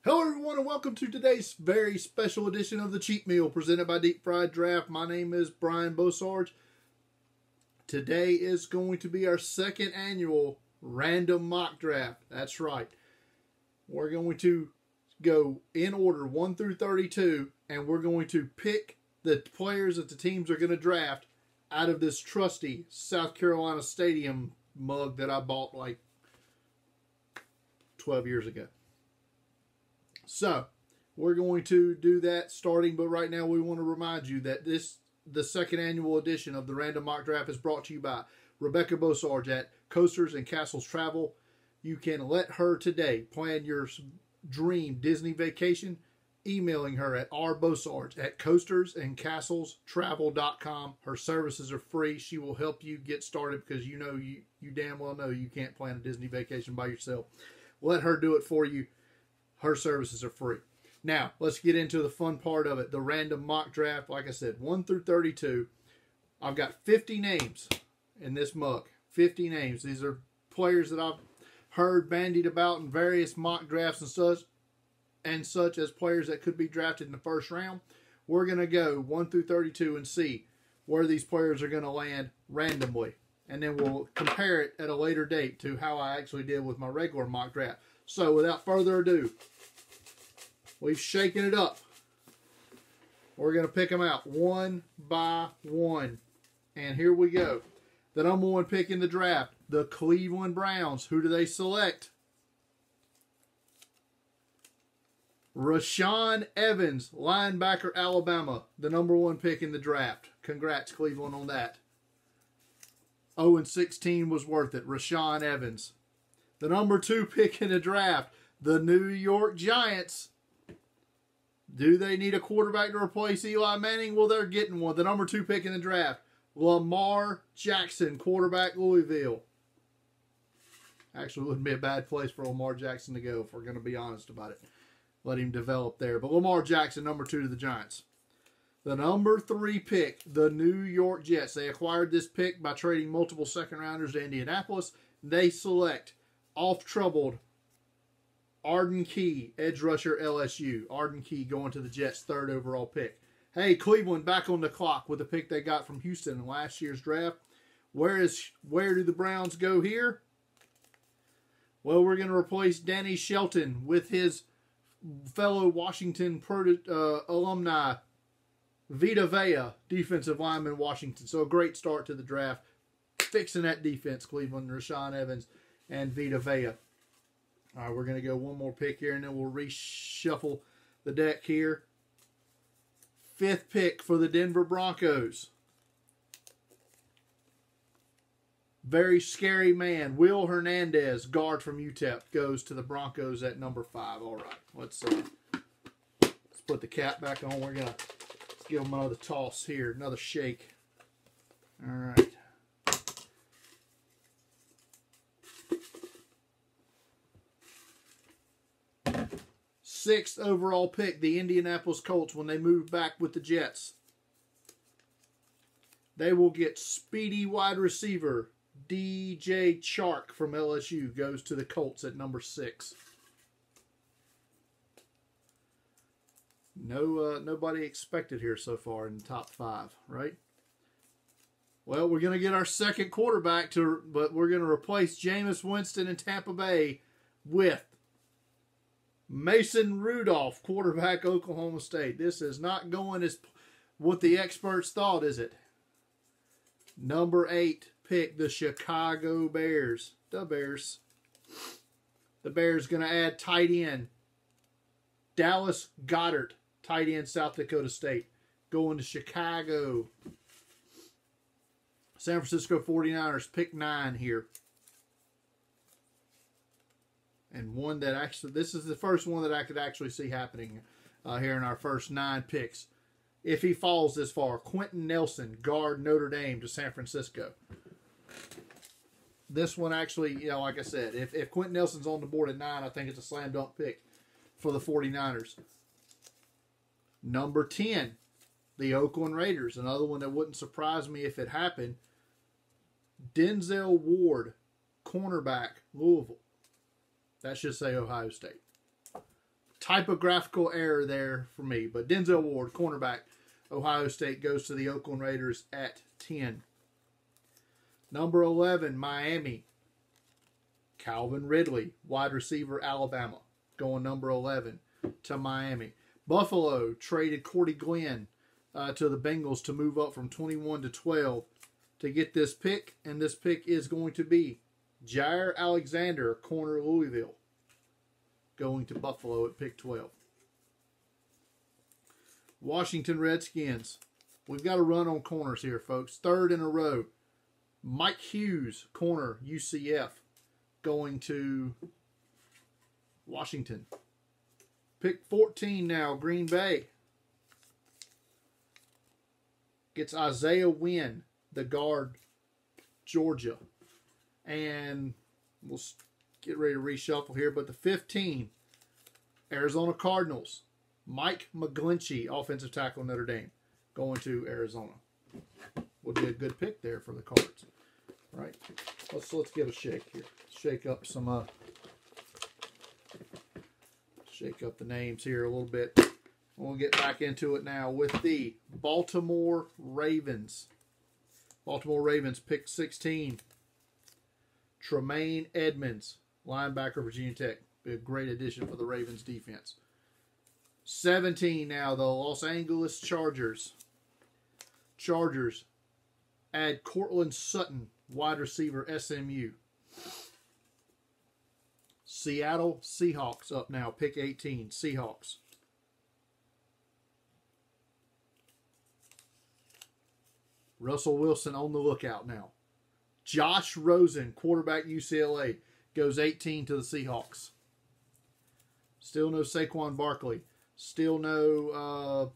Hello everyone and welcome to today's very special edition of the Cheat Meal presented by Deep Fried Draft. My name is Brian Bosarge. Today is going to be our second annual random mock draft. That's right. We're going to go in order 1 through 32 and we're going to pick the players that the teams are going to draft out of this trusty South Carolina Stadium mug that I bought like 12 years ago. So, we're going to do that starting, but right now we want to remind you that the second annual edition of the Random Mock Draft is brought to you by Rebecca Bosarge at Coasters and Castles Travel. You can let her today plan your dream Disney vacation, emailing her at rbosarge@coastersandcastlestravel.com. Her services are free. She will help you get started because you damn well know you can't plan a Disney vacation by yourself. Let her do it for you. Her services are free. Now, let's get into the fun part of it. The random mock draft, like I said, 1 through 32. I've got 50 names in this mug. 50 names. These are players that I've heard bandied about in various mock drafts and such as players that could be drafted in the first round. We're going to go 1 through 32 and see where these players are going to land randomly. And then we'll compare it at a later date to how I actually did with my regular mock draft. So, without further ado, we've shaken it up. We're going to pick them out one by one. And here we go. The number one pick in the draft, the Cleveland Browns. Who do they select? Rashaan Evans, linebacker, Alabama. The number one pick in the draft. Congrats, Cleveland, on that. 0-16 was worth it. Rashaan Evans. The number two pick in the draft, the New York Giants. Do they need a quarterback to replace Eli Manning? Well, they're getting one. The number two pick in the draft, Lamar Jackson, quarterback, Louisville. Actually, wouldn't be a bad place for Lamar Jackson to go if we're going to be honest about it. Let him develop there. But Lamar Jackson, number two to the Giants. The number three pick, the New York Jets. They acquired this pick by trading multiple second-rounders to Indianapolis. They select off-troubled Arden Key, edge rusher, LSU. Arden Key going to the Jets' third overall pick. Hey, Cleveland back on the clock with the pick they got from Houston in last year's draft. Where do the Browns go here? Well, we're going to replace Danny Shelton with his fellow Washington alumni, Vita Vea, defensive lineman, Washington. So a great start to the draft. Fixing that defense, Cleveland, Rashaan Evans, and Vita Vea. All right, we're going to go one more pick here, and then we'll reshuffle the deck here. Fifth pick for the Denver Broncos. Very scary man. Will Hernandez, guard from UTEP, goes to the Broncos at number 5. All right, let's put the cap back on. We're going to give them another toss here, another shake. All right. Sixth overall pick, the Indianapolis Colts, when they move back with the Jets. They will get speedy wide receiver DJ Chark from LSU, goes to the Colts at number 6. Nobody expected here so far in the top 5, right? Well, we're going to get our second quarterback, but we're going to replace Jameis Winston in Tampa Bay with Mason Rudolph, quarterback, Oklahoma State. This is not going as what the experts thought, is it? Number 8 pick, the Chicago Bears. The Bears going to add tight end Dallas Goedert, tight end, South Dakota State, going to Chicago. San Francisco 49ers, pick 9 here. And one that actually, this is the first one that I could actually see happening here in our first 9 picks. If he falls this far, Quentin Nelson, guard, Notre Dame to San Francisco. This one actually, like I said, if Quentin Nelson's on the board at 9, I think it's a slam dunk pick for the 49ers. Number 10, the Oakland Raiders. Another one that wouldn't surprise me if it happened. Denzel Ward, cornerback, Louisville. That should say Ohio State. typographical error there for me. But Denzel Ward, cornerback, Ohio State, goes to the Oakland Raiders at 10. Number 11, Miami. Calvin Ridley, wide receiver, Alabama, going number 11 to Miami. Buffalo traded Cordy Glenn to the Bengals to move up from 21 to 12 to get this pick, and this pick is going to be Jair Alexander, corner, Louisville, going to Buffalo at pick 12. Washington Redskins. We've got a run on corners here, folks. Third in a row. Mike Hughes, corner, UCF, going to Washington. Pick 14 now, Green Bay. Gets Isaiah Wynn, the guard, Georgia. And we'll get ready to reshuffle here. But the 15, Arizona Cardinals. Mike McGlinchey, offensive tackle, Notre Dame, going to Arizona. Would be a good pick there for the Cards. Right. Let's give a shake here. Shake up some shake up the names here a little bit. We'll get back into it now with the Baltimore Ravens. Baltimore Ravens pick 16. Tremaine Edmonds, linebacker, Virginia Tech. Be a great addition for the Ravens defense. 17 now, the Los Angeles Chargers. Chargers add Cortland Sutton, wide receiver, SMU. Seattle Seahawks up now, pick 18, Seahawks. Russell Wilson on the lookout now. Josh Rosen, quarterback, UCLA, goes 18 to the Seahawks. Still no Saquon Barkley. Still no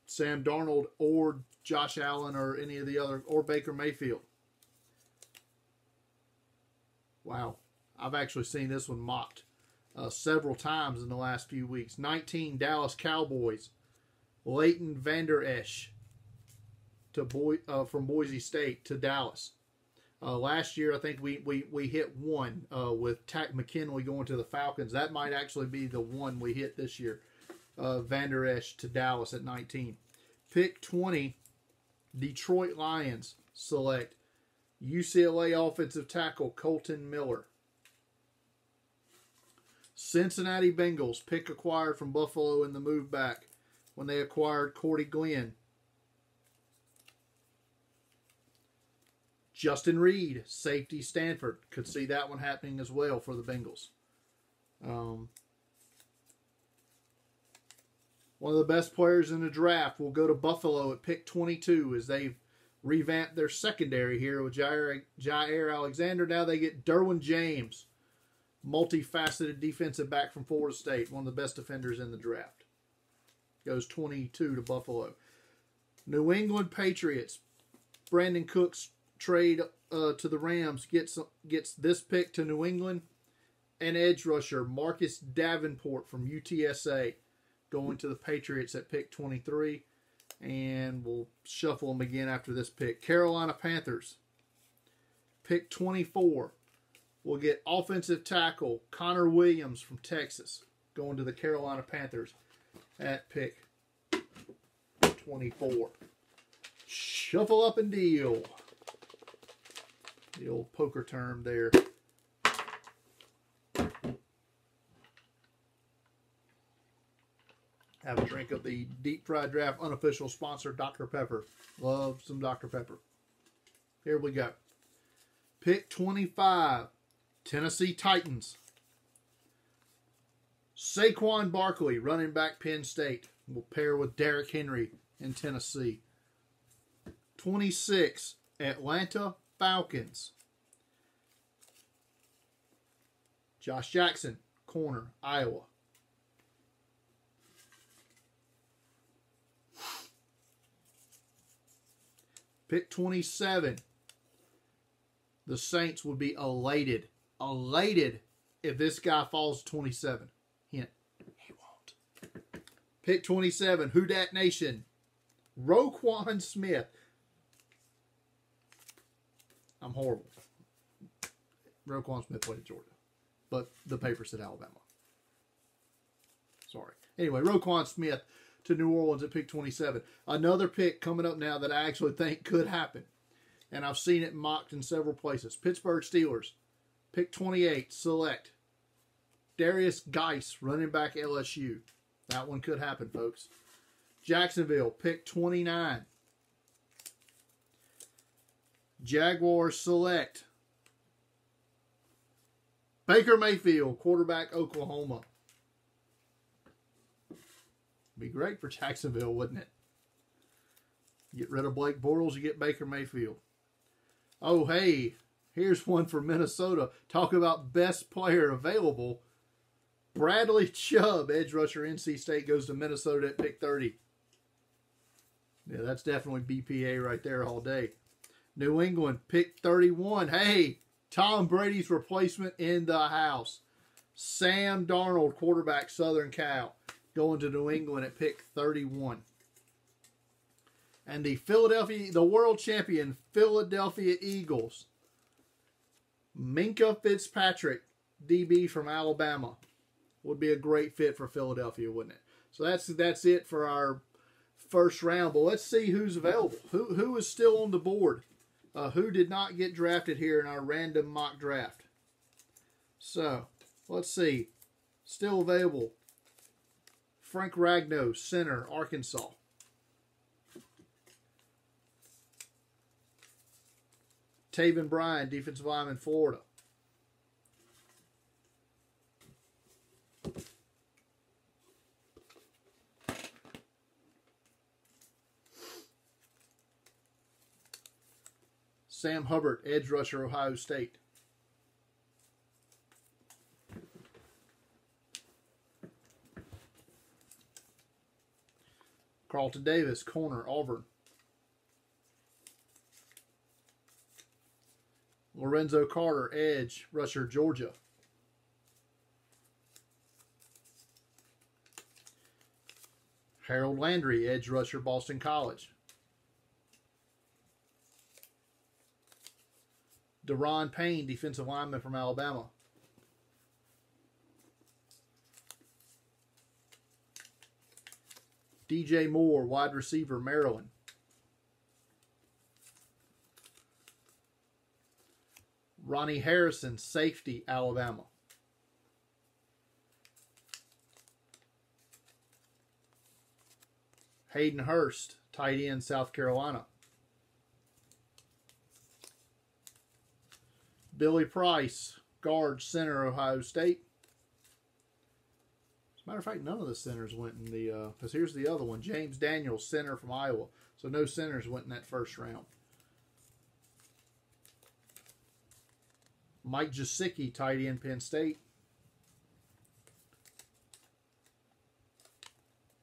Sam Darnold or Josh Allen or any of the other, or Baker Mayfield. Wow. I've actually seen this one mocked several times in the last few weeks. 19, Dallas Cowboys. Leighton Vander Esch from Boise State to Dallas. Last year, I think we hit one with Tack McKinley going to the Falcons. That might actually be the one we hit this year. Vander Esch to Dallas at 19. Pick 20, Detroit Lions select UCLA offensive tackle Colton Miller. Cincinnati Bengals, pick acquired from Buffalo in the move back when they acquired Cordy Glenn. Justin Reed, safety, Stanford. Could see that one happening as well for the Bengals. One of the best players in the draft will go to Buffalo at pick 22 as they've revamped their secondary here with Jair Alexander. Now they get Derwin James, multifaceted defensive back from Florida State, one of the best defenders in the draft. Goes 22 to Buffalo. New England Patriots, Brandon Cooks trade to the Rams gets this pick to New England, and edge rusher Marcus Davenport from UTSA going to the Patriots at pick 23, and we'll shuffle them again after this pick. Carolina Panthers, pick 24. We'll get offensive tackle Connor Williams from Texas going to the Carolina Panthers at pick 24. Shuffle up and deal. The old poker term there. Have a drink of the Deep Fried Draft unofficial sponsor, Dr. Pepper. Love some Dr. Pepper. Here we go. Pick 25, Tennessee Titans. Saquon Barkley, running back, Penn State, will pair with Derrick Henry in Tennessee. 26, Atlanta Falcons. Josh Jackson, corner, Iowa. Pick 27. The Saints would be elated if this guy falls to 27. Hint, he won't. Pick 27, Who Dat Nation. Roquan Smith. I'm horrible. Roquan Smith played at Georgia, but the paper said Alabama. Sorry. Anyway, Roquan Smith to New Orleans at pick 27. Another pick coming up now that I actually think could happen. And I've seen it mocked in several places. Pittsburgh Steelers, pick 28, select Darius Geis, running back LSU. That one could happen, folks. Jacksonville, pick 29. Jaguars select Baker Mayfield, quarterback, Oklahoma. Be great for Jacksonville, wouldn't it? Get rid of Blake Bortles, you get Baker Mayfield. Oh, hey, here's one for Minnesota. Talk about best player available. Bradley Chubb, edge rusher, NC State, goes to Minnesota at pick 30. Yeah, that's definitely BPA right there all day. New England, pick 31. Hey, Tom Brady's replacement in the house. Sam Darnold, quarterback, Southern Cal, going to New England at pick 31. And the world champion Philadelphia Eagles, Minkah Fitzpatrick, DB from Alabama, would be a great fit for Philadelphia, wouldn't it? So that's it for our first round. But let's see who's available. Who is still on the board? Who did not get drafted here in our random mock draft? So, let's see. Still available. Frank Ragnow, center, Arkansas. Taven Bryan, defensive lineman, Florida. Sam Hubbard, edge rusher, Ohio State. Carlton Davis, corner, Auburn. Lorenzo Carter, edge rusher, Georgia. Harold Landry, edge rusher, Boston College. Deron Payne, defensive lineman from Alabama. DJ Moore, wide receiver, Maryland. Ronnie Harrison, safety, Alabama. Hayden Hurst, tight end, South Carolina. Billy Price, guard, center, Ohio State. As a matter of fact, none of the centers went in the, because here's the other one. James Daniels, center from Iowa. So no centers went in that first round. Mike Gesicki, tight end, Penn State.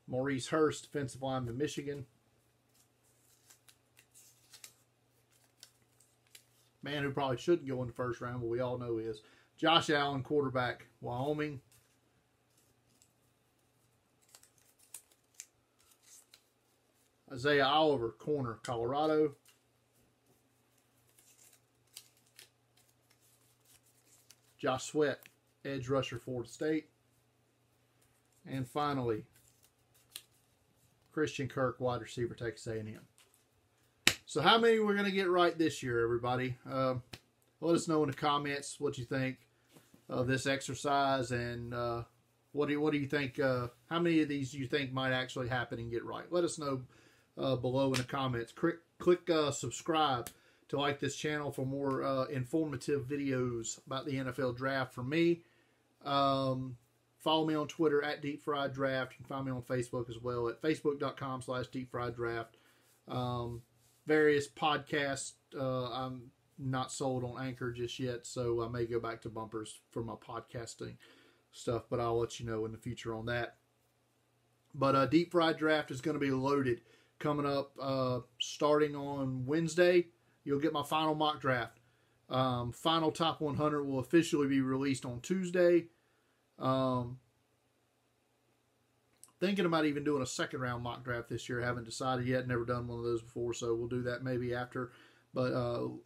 Maurice Hurst, defensive lineman, Michigan. Man who probably shouldn't go in the first round, but we all know he is. Josh Allen, quarterback, Wyoming. Isaiah Oliver, corner, Colorado. Josh Sweat, edge rusher, Florida State. And finally, Christian Kirk, wide receiver, Texas A&M. So how many we're going to get right this year, everybody? Let us know in the comments what you think of this exercise, and what do you think? How many of these you think might actually happen and get right? Let us know below in the comments. Click subscribe to like this channel for more informative videos about the NFL draft from me. Follow me on Twitter at Deep Fried Draft. You can find me on Facebook as well at facebook.com/deepfrieddraft. Various podcasts. I'm not sold on Anchor just yet, so I may go back to bumpers for my podcasting stuff, but I'll let you know in the future on that. But Deep Fried Draft is going to be loaded coming up starting on Wednesday. You'll get my final mock draft. Final top 100 will officially be released on Tuesday. Thinking about even doing a second round mock draft this year. Haven't decided yet. Never done one of those before, so we'll do that maybe after. But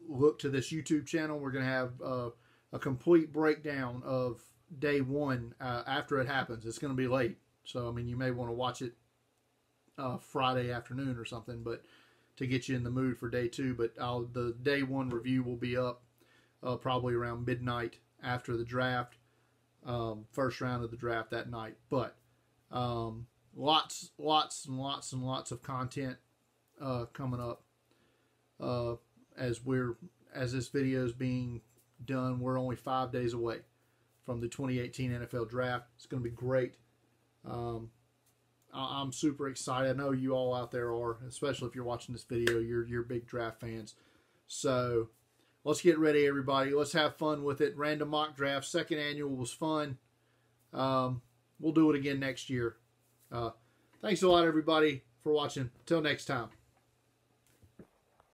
look to this YouTube channel. We're going to have a complete breakdown of day one after it happens. It's going to be late. So, I mean, you may want to watch it Friday afternoon or something, but to get you in the mood for day 2. But the day 1 review will be up probably around midnight after the draft, first round of the draft that night. But lots and lots of content coming up as this video is being done. We're only 5 days away from the 2018 NFL Draft. It's going to be great. I'm super excited. I know you all out there are, especially if you're watching this video. You're big draft fans. So let's get ready, everybody. Let's have fun with it. Random mock draft, second annual was fun. We'll do it again next year. Thanks a lot, everybody, for watching. Till next time.